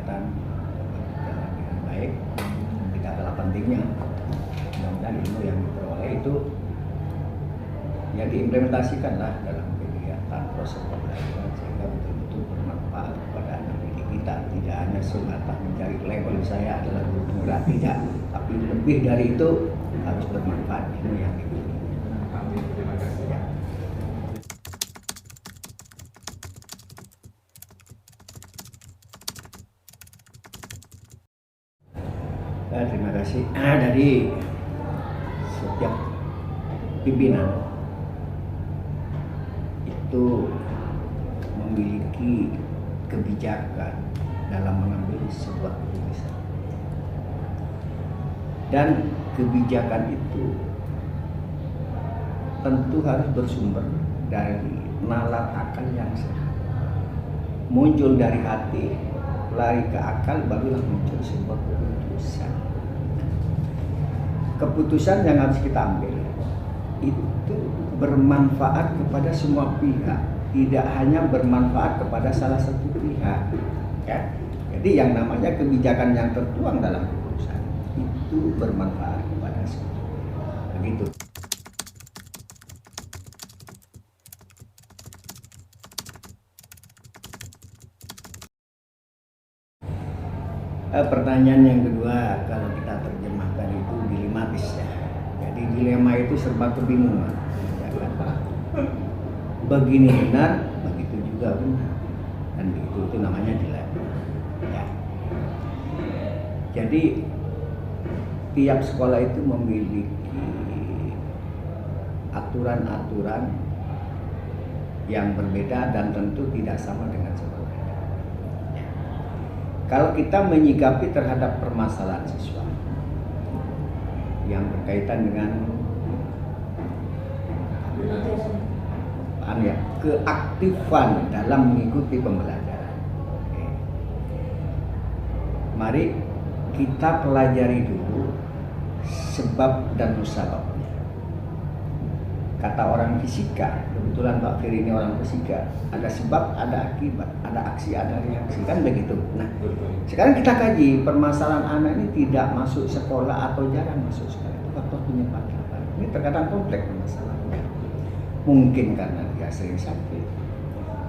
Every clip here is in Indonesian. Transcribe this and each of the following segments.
kesehatan berjalan dengan baik, tidak kalah pentingnya mudah-mudahan ilmu yang diperoleh itu ya diimplementasikanlah dalam kegiatan proses pembelajaran sehingga betul-betul bermanfaat kepada anak didik kita, tidak hanya semata mencari label saya adalah guru penggerak, tidak, tapi lebih dari itu harus bermanfaat ilmu yang dimiliki. Amin, terima kasih. Terima kasih. Dari setiap pimpinan itu memiliki kebijakan dalam mengambil sebuah keputusan, dan kebijakan itu tentu harus bersumber dari nalar akal yang sehat, muncul dari hati, lari ke akal, barulah muncul sebuah keputusan. Keputusan yang harus kita ambil itu bermanfaat kepada semua pihak, tidak hanya bermanfaat kepada salah satu pihak, ya. Jadi yang namanya kebijakan yang tertuang dalam keputusan itu bermanfaat kepada semua pihak. Begitu. Pertanyaan yang kedua, kalau kita terjemahkan itu dilematis ya. Jadi dilema itu serba kebingungan. Ya kan? Begini benar, begitu juga benar, dan begitu itu namanya dilema. Ya. Jadi tiap sekolah itu memiliki aturan-aturan yang berbeda dan tentu tidak sama dengan sekolah. Kalau kita menyikapi terhadap permasalahan siswa yang berkaitan dengan keaktifan dalam mengikuti pembelajaran, mari kita pelajari dulu sebab dan musababnya. Kata orang fisika, kebetulan Pak Fir ini orang fisika, ada sebab, ada akibat, ada aksi, ada reaksi, kan begitu. Nah, sekarang kita kaji permasalahan anak ini tidak masuk sekolah atau jarang masuk sekolah, itu faktor penyebab apa? Ini terkadang kompleks permasalahannya. Mungkin karena dia sering sakit,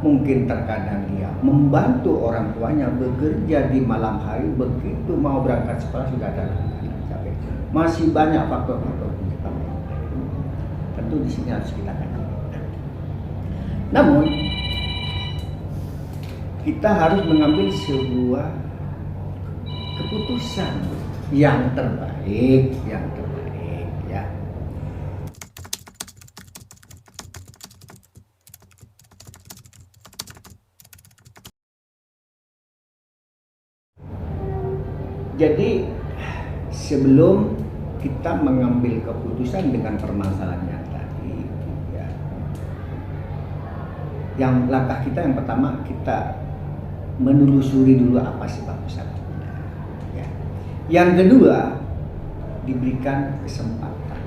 mungkin terkadang dia membantu orang tuanya bekerja di malam hari, begitu mau berangkat sekolah sudah ada langganan capek. Masih banyak faktor-faktor penyebab. Tentu di sini harus kita kaji. Namun kita harus mengambil sebuah keputusan yang terbaik, ya. Jadi sebelum kita mengambil keputusan dengan permasalahan yang tadi, ya, yang langkah kita yang pertama kita menelusuri dulu apa sebab-sebabnya. Ya. Yang kedua, diberikan kesempatan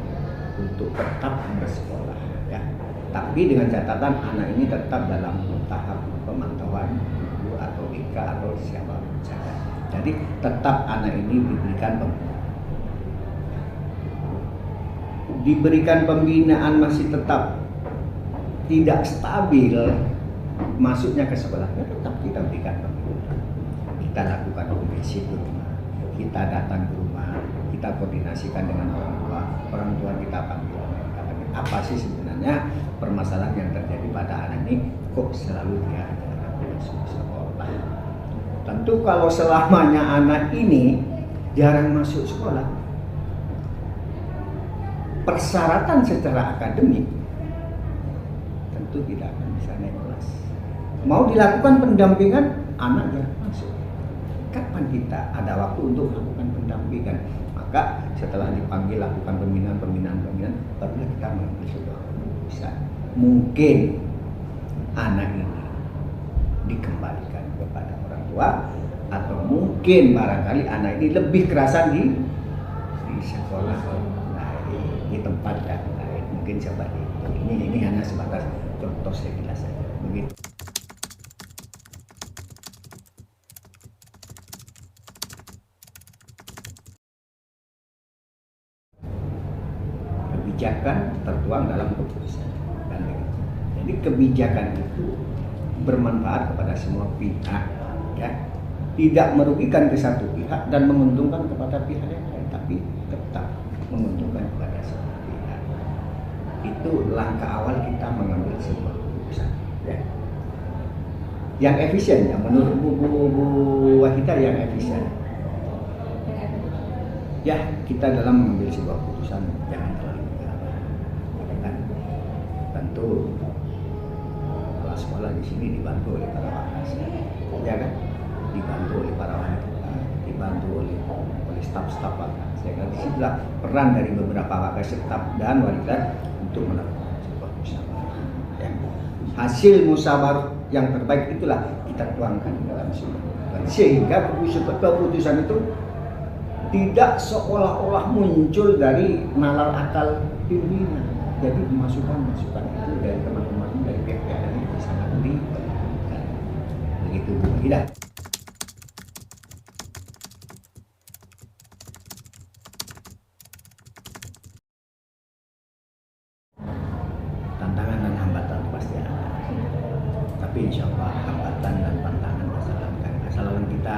untuk tetap bersekolah. Ya. Tapi dengan catatan anak ini tetap dalam tahap pemantauan guru atau BK atau siapa saja. Jadi tetap anak ini diberikan pembinaan masih tetap tidak stabil masuknya ke sekolahnya, tetap kita berikan pembinaan. Kita lakukan visit ke rumah, kita datang ke rumah, kita koordinasikan dengan orang tua kita panggil. Apa sih sebenarnya permasalahan yang terjadi pada anak ini, kok selalu dia masuk sekolah? Tentu kalau selamanya anak ini jarang masuk sekolah, persyaratan secara akademik tentu tidak akan bisa naik kelas. Mau dilakukan pendampingan, anak jarang masuk. Kapan kita ada waktu untuk melakukan pendampingan? Maka setelah dipanggil lakukan pembinaan, barulah kita mengambil sebuah keputusan. Mungkin anak ini dikembalikan kepada orang tua, atau mungkin barangkali anak ini lebih kerasan di sekolah di tempat yang lain, mungkin seperti itu. Ini hanya sebatas contoh sekilas saja. Begitu. kebijakan tertuang dalam keputusan. Kan begitu. Jadi kebijakan itu bermanfaat kepada semua pihak, ya. Tidak merugikan ke satu pihak dan menguntungkan kepada pihak yang lain, tapi tetap menguntungkan kepada semua pihak. Itu langkah awal kita mengambil sebuah keputusan, ya. Yang efisien, ya, menurut Bu Wahida yang efisien. Ya, kita dalam mengambil sebuah keputusan jangan terlalu gegabah, kan? Tentu kepala sekolah di sini dibantu oleh para wakasnya, ya kan? Dibantu oleh para wanita, dibantu oleh staf-staf wakasnya. Kan disitulah peran dari beberapa wakas, staf dan wanita untuk melakukan sebuah musyawarah. Ya. Hasil musyawarah yang terbaik itulah kita tuangkan dalam sebuah keputusan, sehingga keputusan itu tidak seolah-olah muncul dari nalar akal pimpinan. Jadi masukan-masukan itu dari teman-teman dari pihak yang itu sangat diperlukan. Begitu Bu Ida. Tantangan dan hambatan pasti ada. Tapi insya Allah hambatan dan tantangan asalkan kita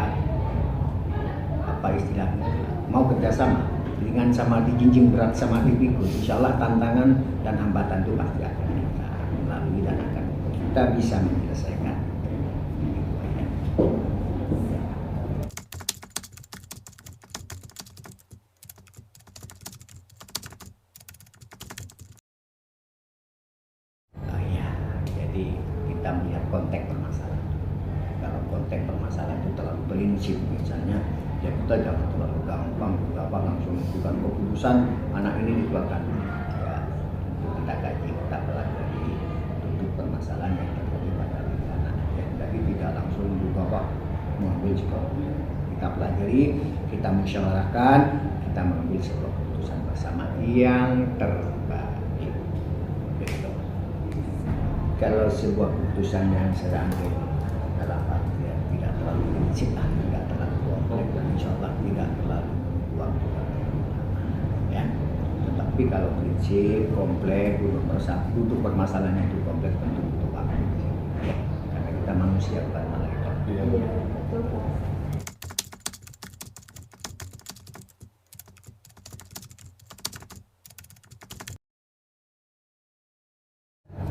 apa istilahnya mau kerjasama dengan sama dijinjing berat sama dipikul, insya Allah tantangan dan hambatan itu pasti akan kita lalui dan akan kita bisa menyelesaikan. Oh ya, jadi kita melihat konteks permasalahan. Kalau konteks permasalahan itu terlalu prinsip misalnya, ya kita jangan terlalu gampang langsung menentukan keputusan anak ini dikeluarkan. Ya, kita kaji, kita pelajari duduk permasalahan yang terjadi pada anak. Ya, jadi tidak langsung juga mengambil sebuah keputusan. Kita pelajari, kita musyawarahkan, kita mengambil sebuah keputusan bersama yang terbaik. Begitu. Kalau sebuah keputusan yang saya ambil dalam arti ya, tidak terlalu prinsip, tidak terlalu kompleks, dan insya Allah tidak terlalu membuang ya. Tetapi kalau prinsip kompleks, duduk permasalahannya itu kompleks, tentu butuh waktu. Ya. Karena kita manusia bukan malaikat. Iya.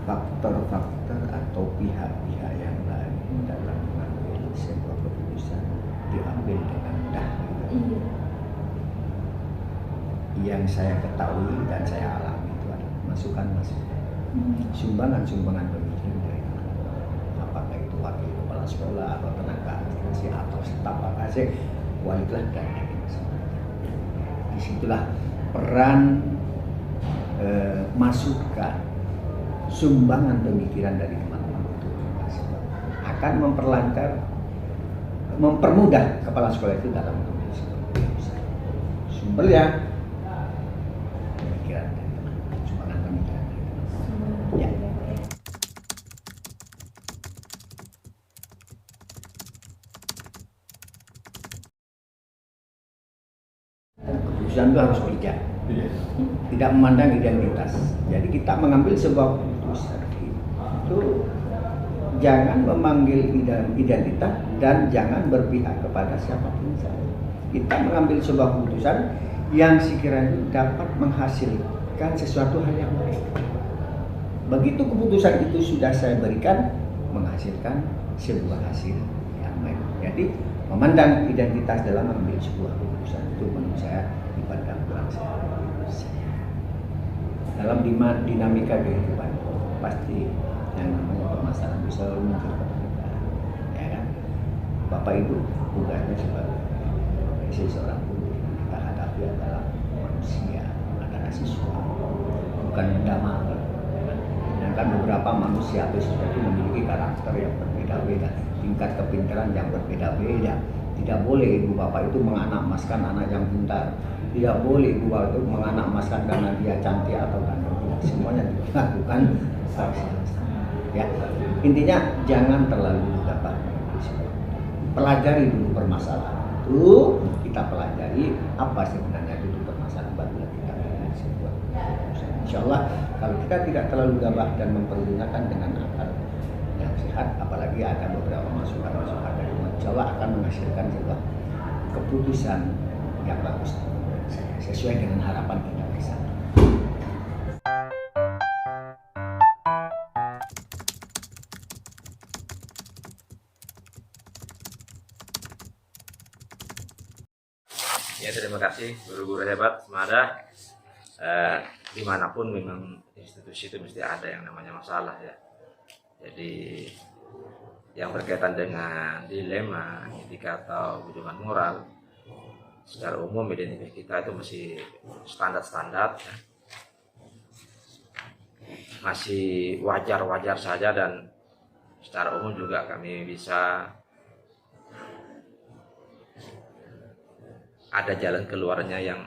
Faktor-faktor atau pihak-pihak yang lain dalam mengambil sebuah keputusan diambil dengan dahulu. Iya. Yang saya ketahui dan saya alami itu adalah masukan-masukan, sumbangan-sumbangan pemikiran dari apakah itu wakil kepala sekolah atau tenaga administrasi atau staf AKC, wali kelas dan lain sebagainya. Disitulah peran masukan, sumbangan pemikiran dari teman-teman itu akan mempermudah kepala sekolah itu dalam mengambil sebuah keputusan. Sumbernya pemikiran dari teman-teman, sumbangan pemikiran dari teman-teman. Ya. Keputusan itu harus bijak, Iya. tidak memandang identitas. Jadi kita mengambil sebuah keputusan itu jangan memanggil identitas dan jangan berpihak kepada siapapun saja. Kita mengambil sebuah keputusan yang sekiranya dapat menghasilkan sesuatu hal yang baik. Begitu keputusan itu sudah saya berikan, menghasilkan sebuah hasil yang baik. Jadi memandang identitas dalam mengambil sebuah keputusan itu menurut saya dipandang kurang saya. Dalam dinamika kehidupan pasti yang namanya permasalahan bisa muncul pada kita, ya kan? Bapak Ibu bukannya sebagai profesi seorang guru, kita hadapi adalah manusia, adalah siswa, bukan benda mati. Sedangkan beberapa manusia atau siswa itu memiliki karakter yang berbeda-beda, tingkat kepintaran yang berbeda-beda. Tidak boleh ibu bapak itu menganak-emaskan anak yang pintar. Tidak boleh ibu bapak itu menganak-emaskan karena dia cantik atau karena tidak. Semuanya dilakukan ya. Intinya jangan terlalu gegabah. Pelajari dulu permasalahan itu, kita pelajari apa sebenarnya dulu permasalahan, barulah kita membuat sebuah keputusan. Insya Allah kalau kita tidak terlalu gabah dan mempergunakan dengan akal yang sehat, apalagi ada beberapa masukan-masukan dari umat, insya Allah akan menghasilkan sebuah keputusan yang bagus sesuai dengan harapan kita bersama. Ya, terima kasih guru-guru hebat Semada. Dimanapun memang institusi itu mesti ada yang namanya masalah ya. Jadi yang berkaitan dengan dilema, etika atau hubungan moral, secara umum identitas kita itu masih standar-standar ya. Masih wajar-wajar saja, dan secara umum juga kami bisa ada jalan keluarnya yang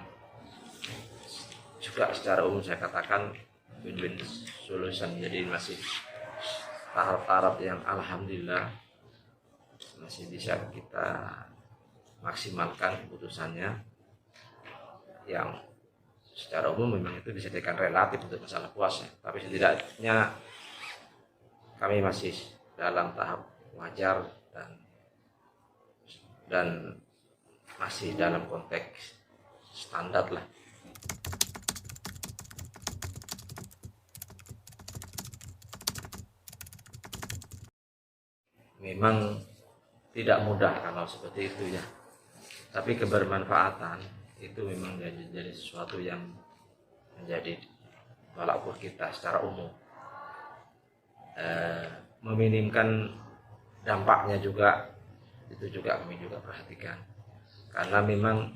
juga secara umum saya katakan win-win solution. Jadi masih taraf-taraf yang alhamdulillah masih bisa kita maksimalkan keputusannya, yang secara umum memang itu bisa dikatakan relatif untuk masalah puasnya, tapi setidaknya kami masih dalam tahap wajar dan masih dalam konteks standar lah. Memang tidak mudah kalau seperti itu ya, tapi kebermanfaatan itu memang jadi sesuatu yang menjadi tolak ukur kita secara umum. Meminimkan dampaknya juga, itu juga kami juga perhatikan, karena memang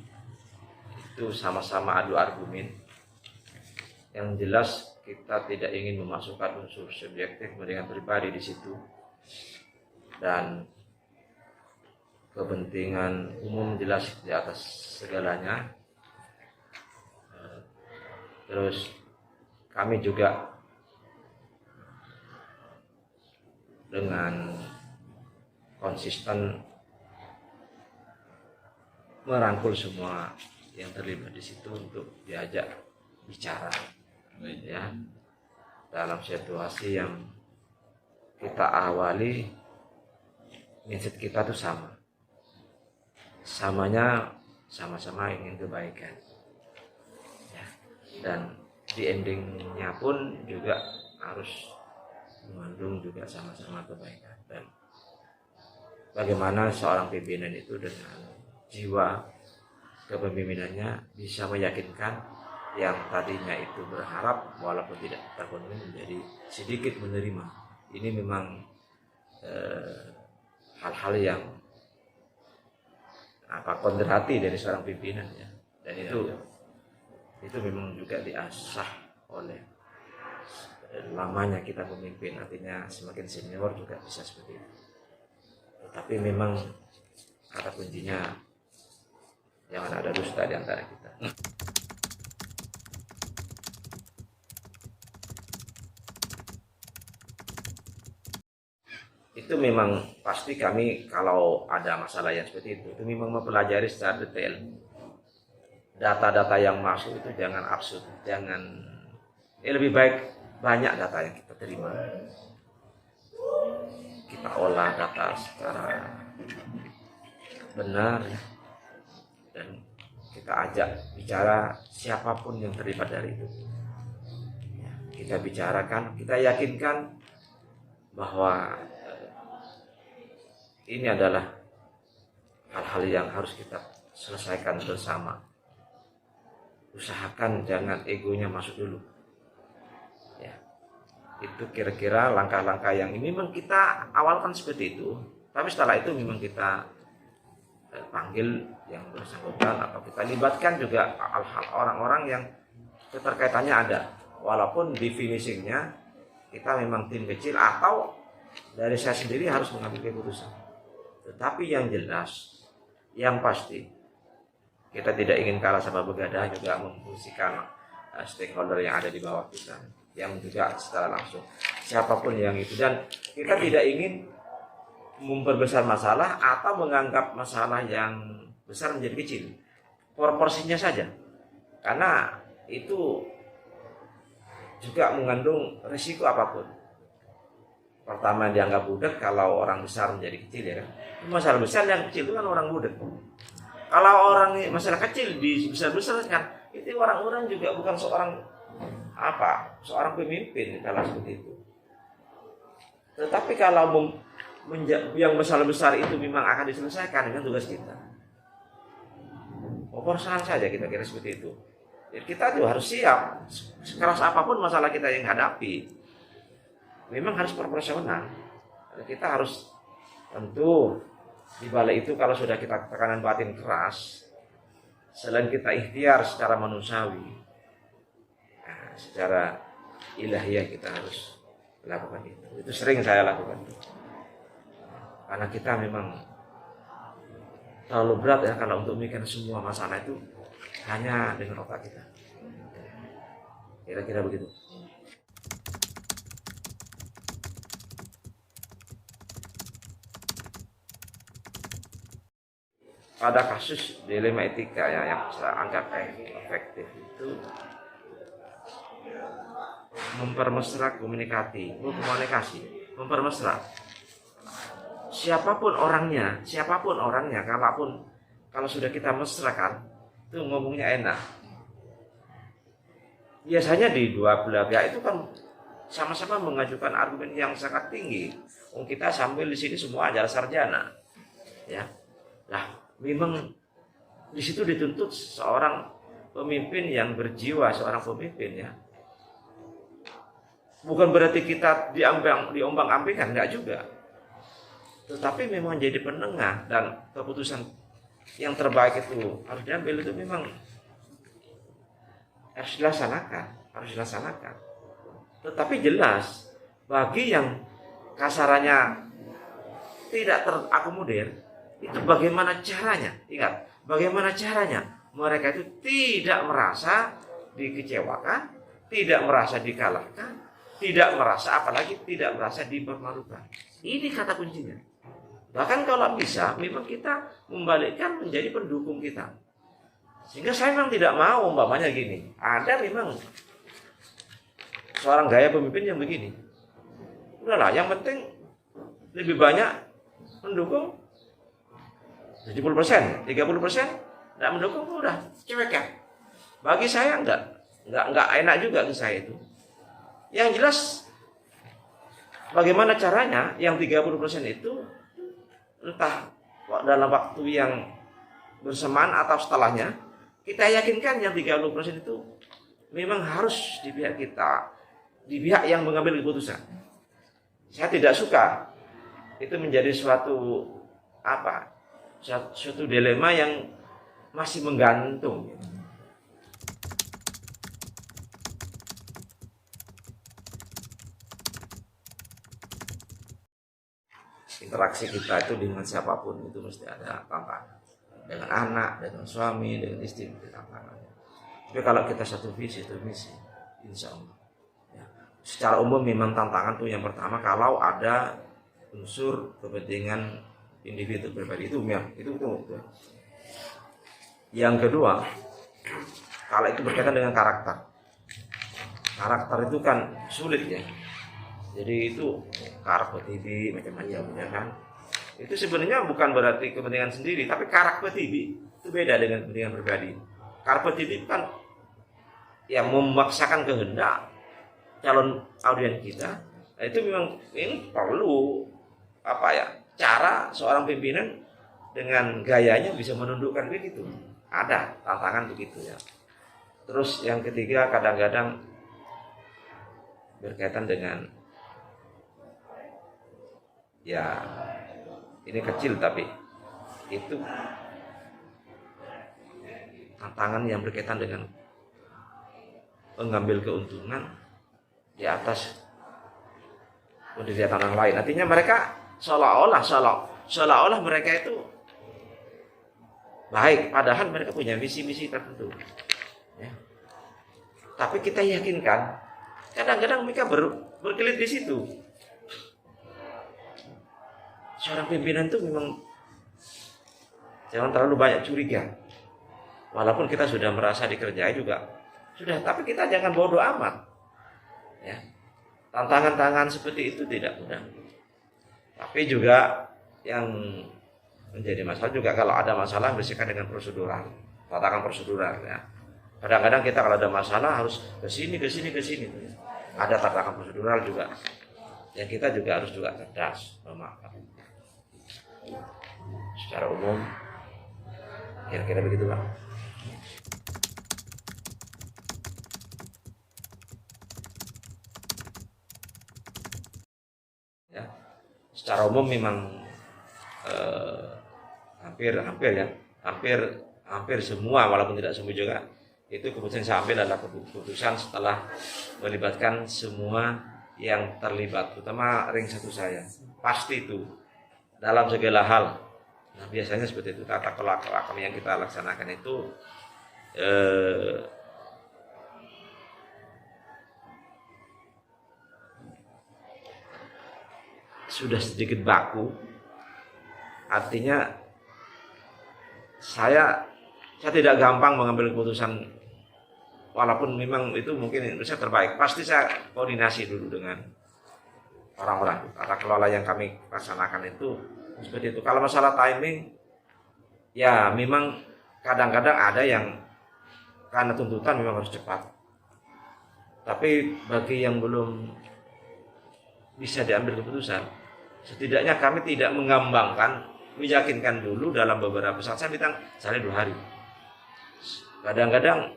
itu sama-sama adu argumen. Yang jelas kita tidak ingin memasukkan unsur subjektif kepentingan pribadi di situ, dan kepentingan umum jelas di atas segalanya. Terus kami juga dengan konsisten merangkul semua yang terlibat di situ untuk diajak bicara ya, dalam situasi yang kita awali. Mindset kita tuh samanya sama-sama ingin kebaikan ya. Dan di endingnya pun juga harus mengandung juga sama-sama kebaikan. Dan bagaimana seorang pimpinan itu dengan jiwa kepemimpinannya bisa meyakinkan yang tadinya itu berharap walaupun tidak terpenuhi menjadi sedikit menerima. Ini memang hal-hal yang konter hati dari seorang pimpinan ya. Dan itu memang juga diasah oleh lamanya kita memimpin, artinya semakin senior juga bisa seperti itu. Tapi memang kata kuncinya jangan ada dusta di antara kita. Itu memang pasti kami kalau ada masalah yang seperti itu memang mempelajari secara detail. Data-data yang masuk itu jangan absurd, lebih baik banyak data yang kita terima, kita olah data secara benar dan kita ajak bicara siapapun yang terlibat dari itu. Kita bicarakan, kita yakinkan bahwa ini adalah hal-hal yang harus kita selesaikan bersama. Usahakan jangan egonya masuk dulu. Ya, itu kira-kira langkah-langkah yang ini memang kita awalkan seperti itu. Tapi setelah itu memang kita panggil yang bersangkutan atau kita libatkan juga orang-orang yang keterkaitannya ada. Walaupun di finishingnya kita memang tim kecil atau dari saya sendiri harus mengambil keputusan. Tetapi yang jelas, yang pasti kita tidak ingin kalah sama begadang, juga memfungsikan stakeholder yang ada di bawah kita, yang juga secara langsung siapapun yang itu. Dan kita tidak ingin memperbesar masalah atau menganggap masalah yang besar menjadi kecil. Proporsinya saja, karena itu juga mengandung risiko apapun. Pertama dianggap budak kalau orang besar menjadi kecil ya kan. Masalah besar yang kecil itu kan orang budak. Kalau orang masalah kecil besar kan itu orang-orang juga bukan seorang pemimpin kalau seperti itu. Tetapi kalau yang besar itu memang akan diselesaikan dengan tugas kita. Proporsional saja kita kira seperti itu. Jadi kita juga harus siap sekeras apapun masalah kita yang hadapi. Memang harus proporsional. Kita harus tentu di balik itu kalau sudah kita tekanan batin keras, selain kita ikhtiar secara manusiawi, secara ilahiyah kita harus lakukan itu. Itu sering saya lakukan. Karena kita memang terlalu berat ya kalau untuk memikirkan semua masalah itu hanya dengan otak kita. Kira-kira begitu. Pada kasus dilema etika yang saya anggap efektif itu mempermesra komunikasi, mempermesra. Siapapun orangnya, kalau sudah kita mesrakan, itu ngomongnya enak. Biasanya di dua belah pihak itu kan sama-sama mengajukan argumen yang sangat tinggi. Kita sambil di sini semua adalah sarjana, ya. Nah, memang di situ dituntut seorang pemimpin yang berjiwa, seorang pemimpin ya. Bukan berarti kita diombang-ambingkan, enggak juga. Tetapi memang jadi penengah dan keputusan yang terbaik itu harus diambil itu memang harus dilaksanakan. Tetapi jelas bagi yang kasarannya tidak terakomodir, itu bagaimana caranya? Ingat, bagaimana caranya mereka itu tidak merasa dikecewakan, tidak merasa dikalahkan, apalagi tidak merasa dipermalukan. Ini kata kuncinya. Bahkan kalau bisa, memang kita membalikkan menjadi pendukung kita. Sehingga saya memang tidak mau umpamanya gini. Ada memang seorang gaya pemimpin yang begini. Udahlah, yang penting lebih banyak mendukung 70%, 30% tidak mendukung, udah cuekan. Bagi saya enggak enak juga ke saya itu. Yang jelas bagaimana caranya yang 30% itu entah dalam waktu yang bersamaan atau setelahnya kita yakinkan yang 30% itu memang harus di pihak kita, di pihak yang mengambil keputusan. Saya tidak suka itu menjadi suatu dilema yang masih menggantung. Interaksi kita itu dengan siapapun itu mesti ada tantangan. Dengan anak, dengan suami, dengan istri ada tantangan. Tapi kalau kita satu visi, insya Allah. Ya. Secara umum memang tantangan itu yang pertama kalau ada unsur kepentingan individu pribadi itu. Yang kedua, kalau itu berkaitan dengan karakter itu kan sulit ya. Jadi itu karakter TV macam-macam ya kan. Itu sebenarnya bukan berarti kepentingan sendiri, tapi karakter TV itu beda dengan kepentingan pribadi. Karakter TV kan yang memaksakan kehendak calon audien kita. Nah, itu memang ini perlu cara seorang pimpinan dengan gayanya bisa menundukkan begitu. Ada tantangan begitu ya. Terus yang ketiga kadang-kadang berkaitan dengan ya ini kecil tapi itu tantangan yang berkaitan dengan mengambil keuntungan di atas pendirian orang lain. Artinya mereka seolah-olah mereka itu baik, padahal mereka punya visi-misi tertentu. Ya. Tapi kita yakinkan, kadang-kadang mereka berkelit di situ. Seorang pimpinan itu memang jangan terlalu banyak curiga. Walaupun kita sudah merasa dikerjai juga sudah, tapi kita jangan bodoh amat. Ya. Tantangan-tantangan seperti itu tidak mudah. Tapi juga yang menjadi masalah juga kalau ada masalah bersihkan dengan prosedural, tatakan prosedural ya. Kadang-kadang kita kalau ada masalah harus ke sini. Ada tatakan prosedural juga. Yang kita juga harus juga cerdas memaafkan. Secara umum kira-kira begitu, Bang. Ya. Secara umum memang hampir semua, walaupun tidak semua juga, itu keputusan saya ambil adalah keputusan setelah melibatkan semua yang terlibat, terutama ring satu saya. Pasti itu dalam segala hal. Nah, biasanya seperti itu. Tata kelola kami yang kita laksanakan itu sudah sedikit baku. Artinya saya tidak gampang mengambil keputusan, walaupun memang itu mungkin Indonesia terbaik. Pasti saya koordinasi dulu dengan orang-orang. Tata kelola yang kami laksanakan itu seperti itu. Kalau masalah timing, ya memang kadang-kadang ada yang karena tuntutan memang harus cepat. Tapi bagi yang belum bisa diambil keputusan, setidaknya kami tidak mengambangkan, meyakinkan dulu dalam beberapa saat. Saya bilang sehari 2 hari. Kadang-kadang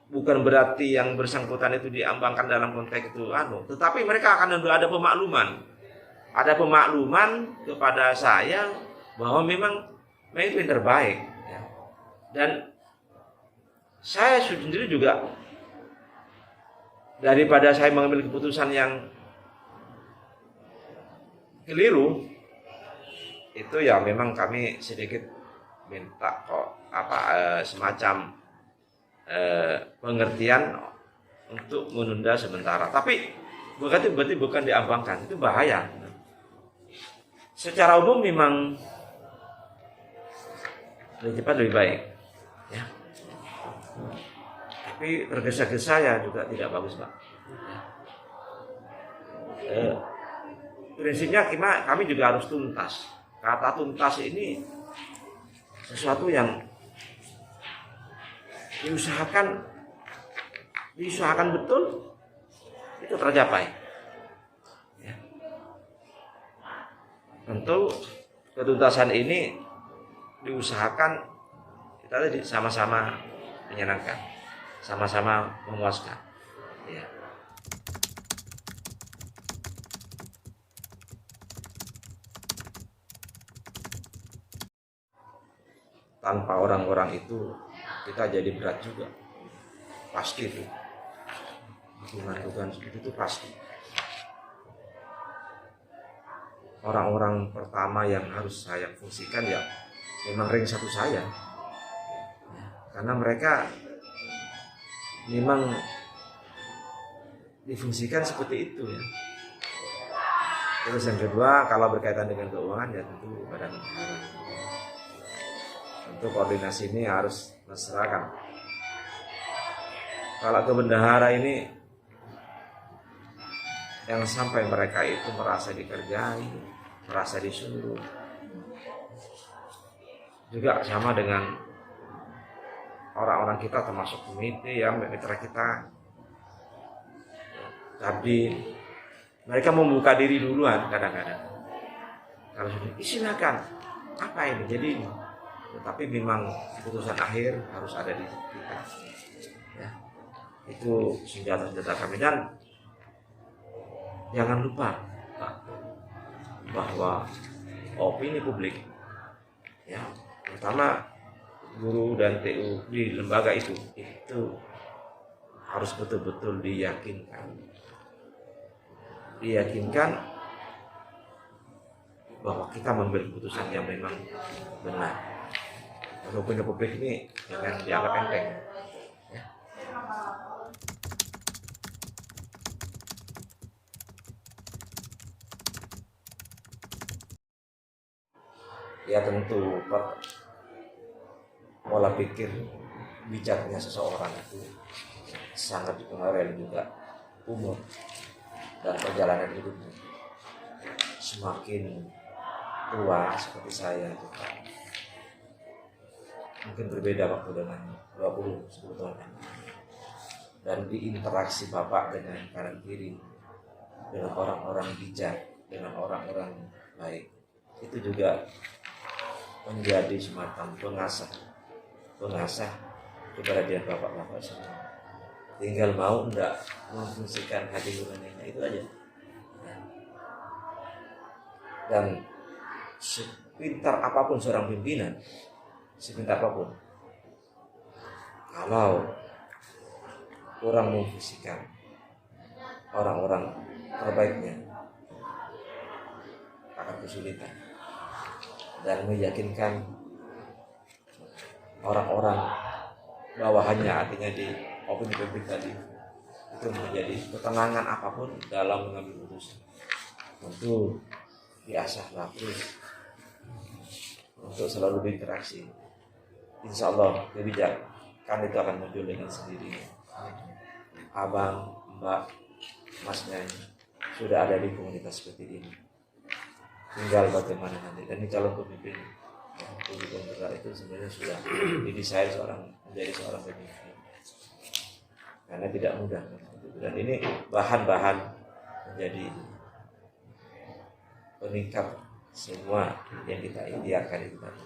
bukan berarti yang bersangkutan itu diambangkan dalam konteks itu tetapi mereka akan ada pemakluman. Ada pemakluman kepada saya bahwa memang itu yang terbaik ya. Dan saya sendiri juga, daripada saya mengambil keputusan yang keliru, itu ya memang kami sedikit minta semacam pengertian untuk menunda sementara. Tapi berarti bukan diambangkan, itu bahaya. Secara umum memang lebih cepat lebih baik ya. Tapi tergesa-gesa ya juga tidak bagus, Pak. Prinsipnya kami juga harus tuntas. Kata tuntas ini sesuatu yang diusahakan betul, itu tercapai ya. Tentu ketuntasan ini diusahakan kita tadi sama-sama menyenangkan, sama-sama memuaskan ya. Tanpa orang-orang itu kita jadi berat juga, pasti itu melakukan seperti itu pasti. Orang-orang pertama yang harus saya fungsikan ya memang ring satu saya, karena mereka memang difungsikan seperti itu ya. Terus yang kedua, kalau berkaitan dengan keuangan ya tentu badan negara. Tentu koordinasi ini harus diserahkan. Kalau ke bendahara ini, yang sampai mereka itu merasa dikerjai, merasa disuruh. Juga sama dengan orang-orang kita termasuk komite ya, mitra kita. Tapi mereka membuka diri duluan kadang-kadang. Kalau sudah silakan, apa ini? Jadi ini. Tetapi memang keputusan akhir harus ada di kita. Ya. Itu senjata-senjata kami, dan jangan lupa bahwa opini publik, ya, terutama guru dan TU di lembaga itu harus betul-betul diyakinkan bahwa kita mengambil keputusan yang memang benar. Opini publik ini jangan dianggap enteng. Ya. Ya tentu pola pikir bijaknya seseorang itu sangat dipengaruhi juga umur dan perjalanan hidupnya. Semakin tua seperti saya itu kan, mungkin berbeda waktu dengan 10 tahun yang lalu. Dan diinteraksi Bapak dengan kanan kiri, dengan orang-orang bijak, dengan orang-orang baik, itu juga menjadi semacam pengasah keberadian Bapak-Bapak semua. Tinggal mau enggak memfungsikan hati nuraninya, itu aja. Dan sepintar apapun seorang pimpinan, sepintar apapun, kalau kurang memfungsikan orang-orang terbaiknya, akan kesulitan. Dan meyakinkan orang-orang bawahannya, artinya di opini publik tadi, itu menjadi ketenangan apapun dalam mengambil keputusan. Tentu diasahlah terus untuk selalu berinteraksi. Insya Allah kebijakan itu akan muncul dengan sendirinya. Abang, Mbak, Masnya sudah ada di komunitas seperti ini. Tinggal bagaimana nanti. Dan ini calon pemimpin itu sebenarnya sudah didesain menjadi seorang pemimpin. Karena tidak mudah. Dan ini bahan-bahan menjadi peningkat semua yang kita idealkan itu tadi.